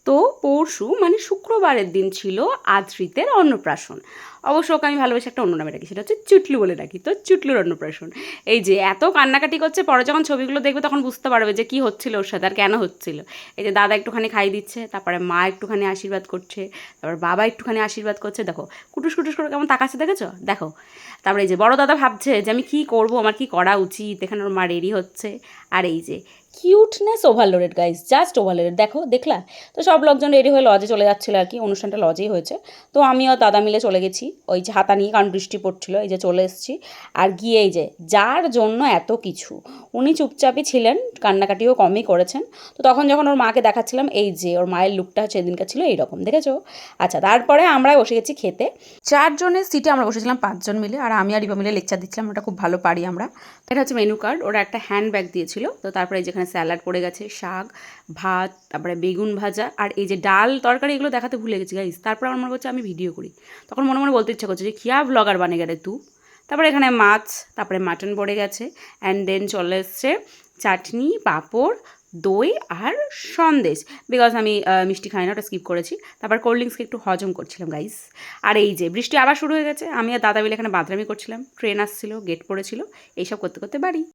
তো পরশু মানে শুক্রবারের দিন ছিল আদ্রিতের অন্নপ্রাশন। অবশ্য ওকে আমি ভালোবেসে একটা অন্য নামে ডাকি, সেটা হচ্ছে চুটলু বলে ডাকি। তো চুটলুর অন্নপ্রাশন। এই যে এত কান্নাকাটি করছে, পরে যখন ছবিগুলো দেখবে তখন বুঝতে পারবে যে কী হচ্ছিল ওর সাথে আর কেন হচ্ছিল। এই যে দাদা একটুখানি খাইয়ে দিচ্ছে, তারপরে মা একটুখানি আশীর্বাদ করছে, তারপর বাবা একটুখানি আশীর্বাদ করছে। দেখো কুটুস কুটুস করে কেমন তাকাচ্ছে, দেখেছো? দেখো। তারপরে এই যে বড় দাদা ভাবছে যে আমি কী করবো, আমার কী করা উচিত। এখানে ওর মা রেডি হচ্ছে। আর এই যে cuteness overloaded guys, just overloaded. দেখলা? তো সব লোকজন রেডি হয়ে লজে চলে যাচ্ছিলো আর কি, অনুষ্ঠানটা লজেই হয়েছে। তো আমিও দাদা মিলে চলে গেছি ওই যে হাতা নিয়ে, কারণ বৃষ্টি পড়ছিল। এই যে চলে এসেছি। আর গিয়ে এই যে যার জন্য এত কিছু, উনি চুপচাপই ছিলেন, কান্নাকাটিও কমই করেছেন। তো তখন যখন ওর মাকে দেখাচ্ছিলাম, এই যে ওর মায়ের লুকটা সেদিনকার ছিল এইরকম, দেখেছো? আচ্ছা, তারপরে আমরা বসে গেছি খেতে। 4 জনের সিটে আমরা বসেছিলাম, 5 জন মিলে। আর আমি আর রিপা মিলে লেকচার দিচ্ছিলাম, ওটা খুব ভালো পারি আমরা। এটা হচ্ছে মেনু কার্ড, ওরা একটা হ্যান্ড ব্যাগ দিয়েছিল। তো তারপরে যেখানে স্যালাড পড়ে গেছে, শাক, ভাত, তারপরে বেগুন ভাজা, আর এই যে ডাল তরকারি, এগুলো দেখাতে ভুলে গেছি গাইস। তারপর আমার মনে করছে আমি ভিডিও করি, তখন মনে মনে বলতে ইচ্ছা করছে যে কিয়া ব্লগার বানে গেলে তু। তারপরে এখানে মাছ, তারপরে মাটন পড়ে গেছে, অ্যান্ড দেন চলে এসছে চাটনি, পাঁপড়, দই আর সন্দেশ। বিকজ আমি মিষ্টি খাই না, ওটা স্কিপ করেছি। তারপর কোল্ড ড্রিঙ্কসকে একটু হজম করছিলাম গাইস। আর এই যে বৃষ্টি আবার শুরু হয়ে গেছে, আমি আর দাদা মিলে এখানে বাদরামি করছিলাম। ট্রেন আসছিল, গেট পড়েছিল, এইসব করতে করতে বাড়ি।